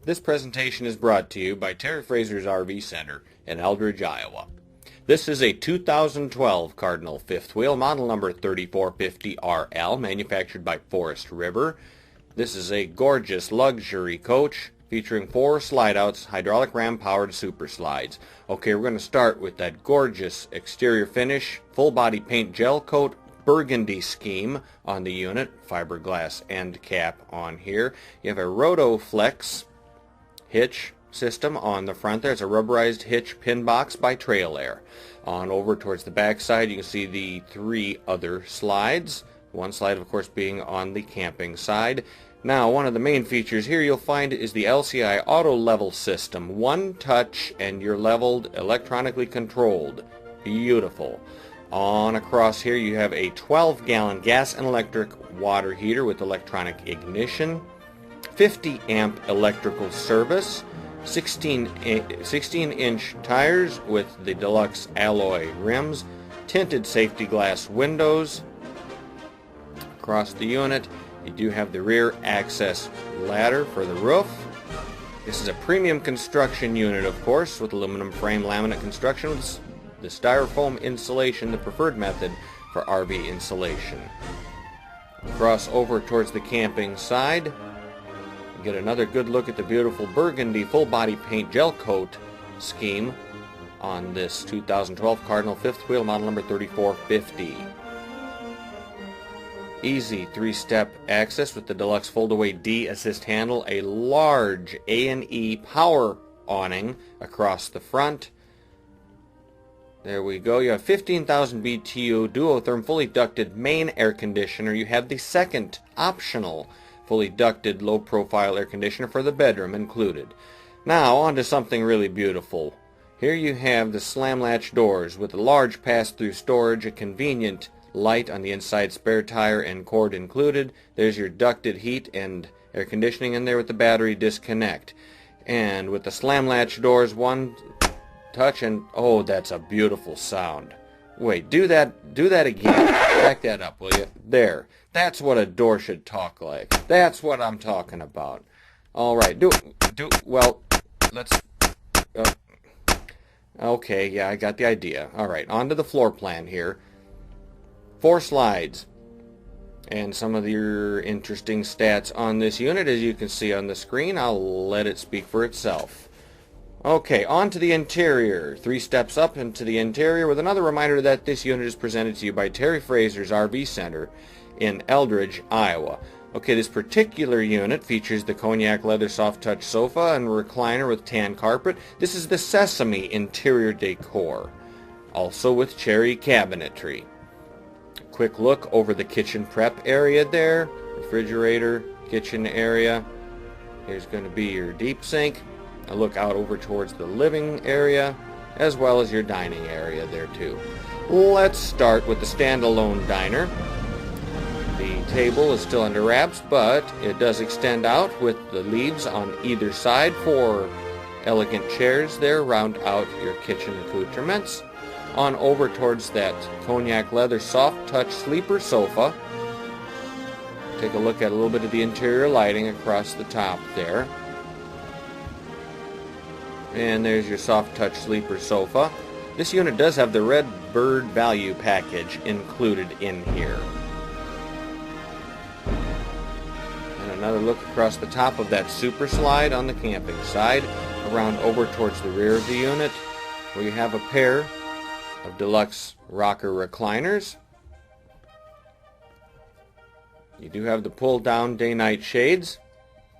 This presentation is brought to you by Terry Frazer's RV Center in Eldridge, Iowa. This is a 2012 Cardinal fifth wheel, model number 3450RL, manufactured by Forest River. This is a gorgeous luxury coach featuring 4 slide-outs, hydraulic ram-powered super slides. Okay, we're going to start with that gorgeous exterior finish, full body paint gel coat, burgundy scheme on the unit, fiberglass end cap on here. You have a Rotoflex hitch system on the front there. It's a rubberized hitch pin box by Trail Air. On over towards the back side, you can see the 3 other slides. One slide, of course, being on the camping side. Now, one of the main features here you'll find is the LCI auto level system. One touch and you're leveled, electronically controlled. Beautiful. On across here you have a 12-gallon gas and electric water heater with electronic ignition, 50 amp electrical service, 16-inch tires with the deluxe alloy rims, tinted safety glass windows. Across the unit you do have the rear access ladder for the roof. This is a premium construction unit, of course, with aluminum frame laminate construction with the styrofoam insulation, the preferred method for RV insulation. Cross over towards the camping side. Get another good look at the beautiful burgundy full body paint gel coat scheme on this 2012 Cardinal fifth wheel, model number 3450. Easy 3-step access with the deluxe fold-away D assist handle, a large A&E power awning across the front. There we go. You have 15,000 BTU duotherm fully ducted main air conditioner. You have the second optional fully ducted low-profile air conditioner for the bedroom included. Now on to something really beautiful. Here you have the SLAM LATCH doors with a large pass-through storage, a convenient light on the inside, spare tire and cord included. There's your ducted heat and air conditioning in there with the battery disconnect. And with the SLAM LATCH doors, one touch and oh, that's a beautiful sound. Wait, do that again. Back that up, will you? There. That's what a door should talk like. That's what I'm talking about. All right, well, let's okay, yeah, I got the idea. All right, on to the floor plan here. 4 slides. And some of your interesting stats on this unit, as you can see on the screen. I'll let it speak for itself. Okay, on to the interior. 3 steps up into the interior with another reminder that this unit is presented to you by Terry Frazer's RV Center in Eldridge, Iowa. Okay, this particular unit features the cognac leather soft touch sofa and recliner with tan carpet. This is the Sesame interior decor, also with cherry cabinetry. Quick look over the kitchen prep area there, refrigerator, kitchen area. Here's going to be your deep sink. A look out over towards the living area, as well as your dining area there too. Let's start with the standalone diner. The table is still under wraps, but it does extend out with the leaves on either side. 4 elegant chairs there round out your kitchen accoutrements. On over towards that cognac leather soft touch sleeper sofa. Take a look at a little bit of the interior lighting across the top there. And there's your soft touch sleeper sofa. This unit does have the Red Bird value package included in here. And another look across the top of that super slide on the camping side, around over towards the rear of the unit, where you have a pair of deluxe rocker recliners. You do have the pull-down day-night shades.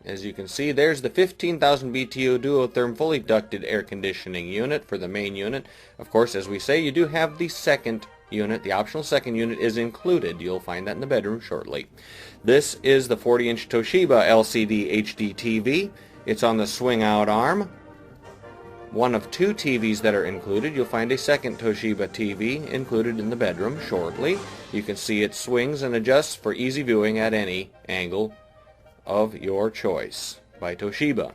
As you can see, there's the 15,000 BTU duotherm fully ducted air conditioning unit for the main unit. Of course, as we say, you do have the second unit. The optional second unit is included. You'll find that in the bedroom shortly. This is the 40-inch Toshiba LCD HD TV. It's on the swing-out arm. One of 2 TVs that are included. You'll find a second Toshiba TV included in the bedroom shortly. You can see it swings and adjusts for easy viewing at any angle of your choice by Toshiba.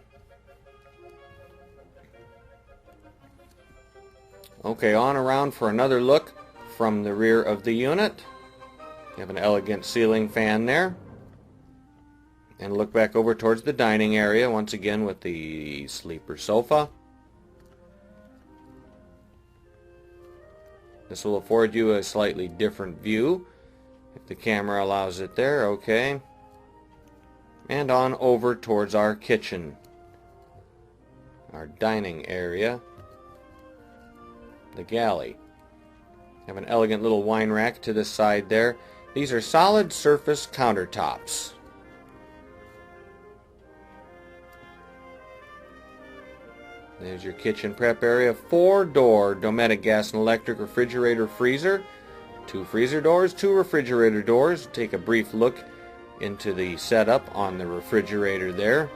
Okay, on around for another look from the rear of the unit. You have an elegant ceiling fan there. And look back over towards the dining area, once again with the sleeper sofa. This will afford you a slightly different view, if the camera allows it there, okay. And on over towards our kitchen, our dining area, the galley. Have an elegant little wine rack to the side there. These are solid surface countertops. There's your kitchen prep area. 4-door Dometic gas and electric refrigerator freezer. 2 freezer doors, 2 refrigerator doors. Take a brief look into the setup on the refrigerator there.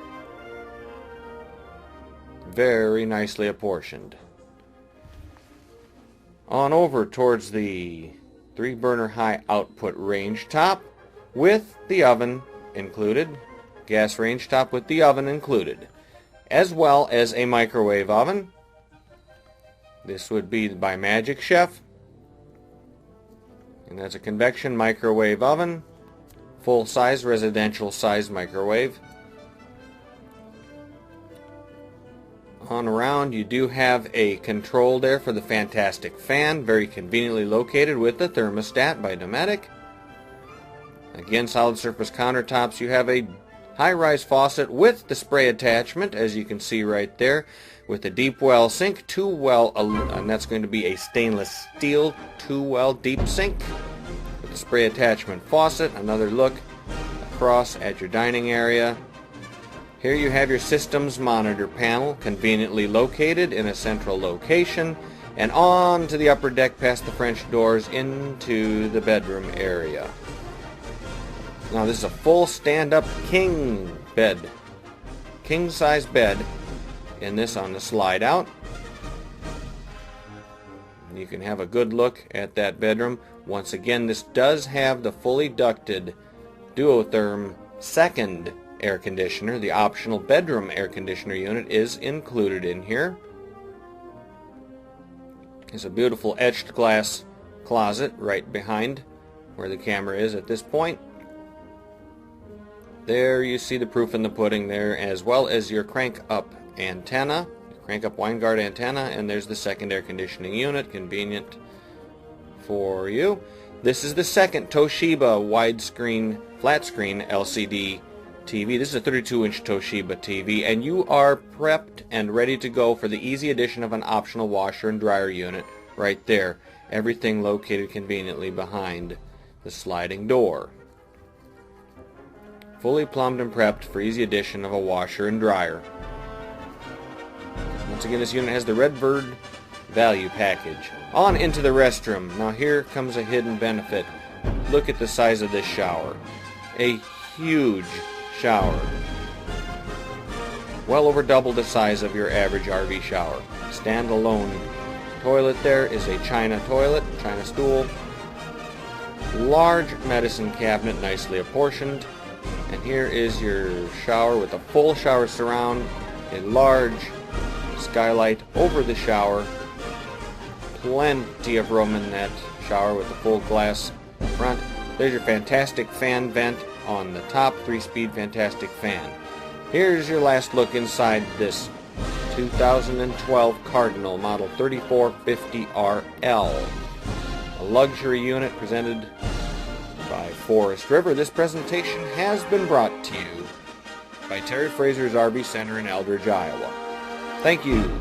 Very nicely apportioned. On over towards the 3-burner high output range top with the oven included. Gas range top with the oven included, as well as a microwave oven. This would be by Magic Chef, and that's a convection microwave oven, full-size residential size microwave. On around, you do have a control there for the fantastic fan, very conveniently located with the thermostat by Dometic. Again, solid surface countertops. You have a high-rise faucet with the spray attachment, as you can see right there, with the deep well sink, 2-well, and that's going to be a stainless steel 2-well deep sink with the spray attachment faucet. Another look across at your dining area. Here you have your systems monitor panel, conveniently located in a central location, and on to the upper deck past the French doors into the bedroom area. Now this is a full stand-up king bed, king-size bed in this on the slide out. You can have a good look at that bedroom. Once again, this does have the fully ducted duotherm second air conditioner. The optional bedroom air conditioner unit is included in here. There's a beautiful etched glass closet right behind where the camera is at this point. There you see the proof in the pudding there, as well as your crank up antenna, crank up wine guard antenna, and there's the second air conditioning unit, convenient for you. This is the second Toshiba widescreen flat screen LCD TV. This is a 32-inch Toshiba TV, and you are prepped and ready to go for the easy addition of an optional washer and dryer unit right there. Everything located conveniently behind the sliding door. Fully plumbed and prepped for easy addition of a washer and dryer. Once again, this unit has the Redbird value package. On into the restroom. Now here comes a hidden benefit. Look at the size of this shower. A huge shower. Well over double the size of your average RV shower. Standalone toilet there is a China toilet, China stool. Large medicine cabinet, nicely apportioned. And here is your shower with a full shower surround, a large skylight over the shower, plenty of room in that shower with a full glass front. There's your fantastic fan vent on the top, 3-speed fantastic fan. Here's your last look inside this 2012 Cardinal Model 3450RL. A luxury unit presented by Forest River. This presentation has been brought to you by Terry Frazer's RV Center in Eldridge, Iowa. Thank you.